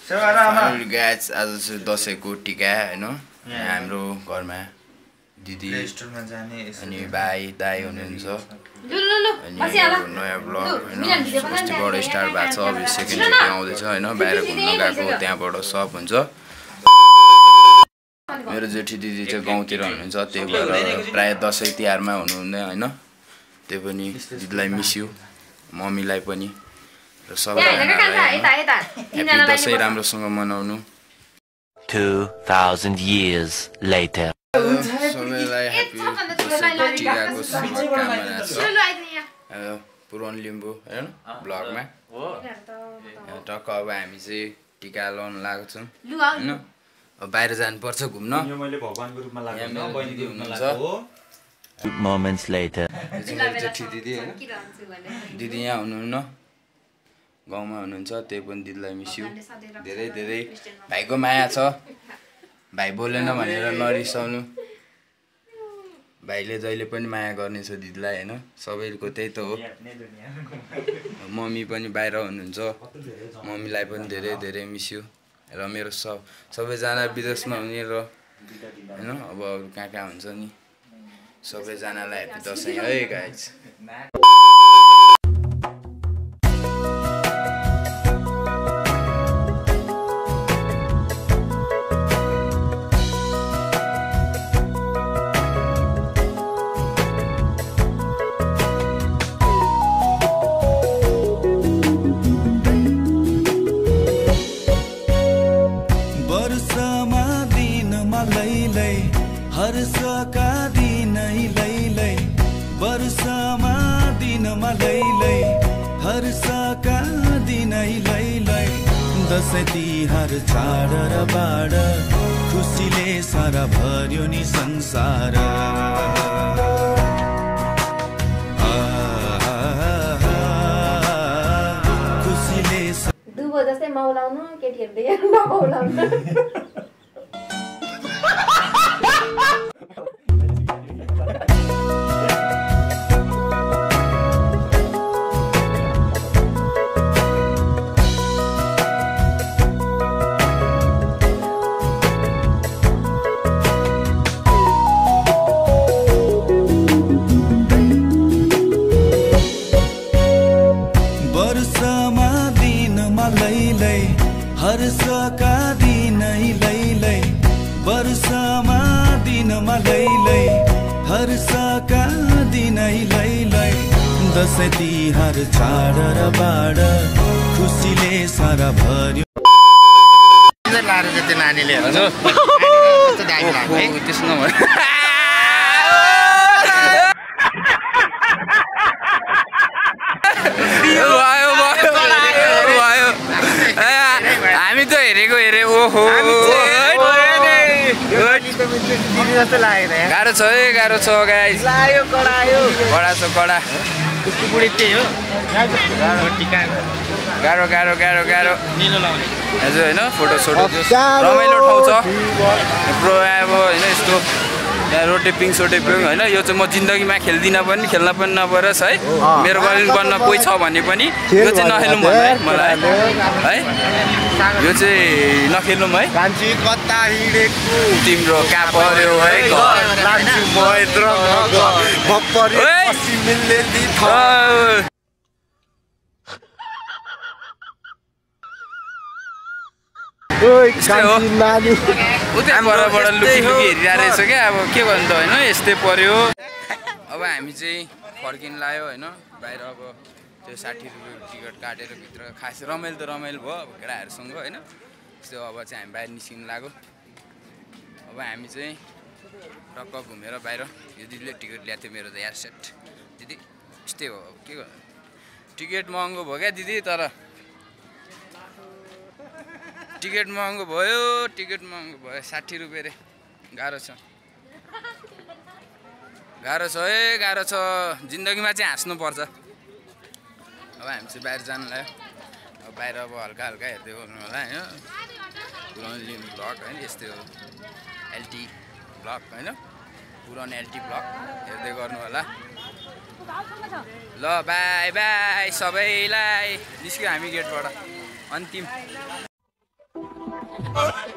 guys आज चाहिँ दसैँको टिका हैन हाम्रो घरमा दिदी अनि भाइ दाइ हुनुहुन्छ अनि नयाँ ब्लग हैन अस्तिबाट स्टार्ट भएको छ अब सेकेन्ड टिका आउँदैछ हैन बाहिर घुम्न गएको त्यहाँबाट सब हुन्छ मेरो जेठी दिदी चाहिँ गाउँतिर हुनुहुन्छ त्यही भएर प्राय दसैँ तिहारमा हुनुहुन्न हैन त्यही पनि दिदीलाई मिस यु मम्मीलाई पनि र सबैलाई दसैँ राम्रोसँग मनाउनु 2000 years later सबैलाई ह्यापी दसैँ टिकाको शुभकामना छ पुरान लिम्बू हैन ब्लगमा टक्क अब हामी चाहिँ टिका लाउन लागेको छौँ हैन अब बाहिर जानुपर्छ घुम्न मैले भगवानको रूपमा लाग्दैन बहिनी हुनुहुन्छ moments later जेठी दिदी हैन दिदी यहाँ हुनुहुन्न गाउँमा हुनुहुन्छ त्यही पनि दिदीलाई मिस यु धेरै धेरै भाइको माया छ भाइ बोलेन भनेर नरिसाउनु भाइले जहिले पनि माया गर्नेछ दिदीलाई हैन सबैको त्यही त हो मम्मी पनि बाहिर हुनुहुन्छ मम्मीलाई पनि धेरै धेरै मिस यु र मेरो सबैजना विदेशमा हुने र हैन अब अरू कहाँ कहाँ हुन्छ नि सबैजनालाई ह्यापी दसैँ है गाइस हर्षका दिनै लैलै वर्षमा दिनमा लैलै हर्षका दिनै लैलै दसैँ तिहार चाड र बाड खुसीले सारा भर्यो नि संसार खुसीले दुबो जस्तै मौलाउनु केटीहरुले नमौलाउनु हर्षका दिनै लैलै वर्षमा दिनमा लैलै हर्षका दिनै लैलै दसैँ तिहार चाड र बाड खुसीले सारा भर्यो लाएर चाहिँ त्यो नानीले हजुर त्यसो नभए हामी त हेरेको ओहो गाह्रो छ है गाह्रो छ गाइस कडा छ कडा गाह्रो गाह्रो गाह्रो गाह्रो हजुर होइन फोटो सोटो रमाइलो ठाउँ छ प्रो अब होइन यस्तो रोटेपिङ सोटेपिङ होइन यो चाहिँ म जिन्दगीमा खेल्दिनँ पनि खेल्न पनि नपरोस् है मेरो गर्लफ्रेन्ड बन्न कोही छ भने पनि यो चाहिँ नखेलौँ भन्नु है मलाई है यो चाहिँ नखेलौँ है तिम्रो कहाँ पर्यो है उतै बराबर लुकी लुकी हेरिरहेको रहेछ क्या अब के भन्नु त होइन यस्तै पर्यो अब हामी चाहिँ फर्किन लाग्यो होइन बाहिर अब त्यो 60 रुपियाँ टिकट काटेर भित्र खास रमाइलो त रमाइलो भयो अब केटाहरूसँग होइन त्यस्तो अब चाहिँ हामी बाहिर निस्किनु लाग्यो अब हामी चाहिँ टक्क घुमेर बाहिर यो दिदीले टिकट ल्याएको थियो मेरो त एयर सेट दिदी यस्तै हो अब के गर्नु टिकट महँगो भयो क्या दिदी तर टिकट महँगो भयो 60 रुपियाँ रे गाह्रो छ है गाह्रो छ जिन्दगीमा चाहिँ हाँस्नुपर्छ अब हामी चाहिँ बाहिर जानु लाग्यो अब बाहिर अब हल्का हल्का हेर्दै गर्नु होला होइन पुरानो लिम्बू ब्लग होइन यस्तै हो एलटी ब्लग होइन पुरानो एलटी ब्लग हेर्दै गर्नु होला ल बाई बाई सबैलाई निस्क्यो हामी गेटबाट अन्तिम होइन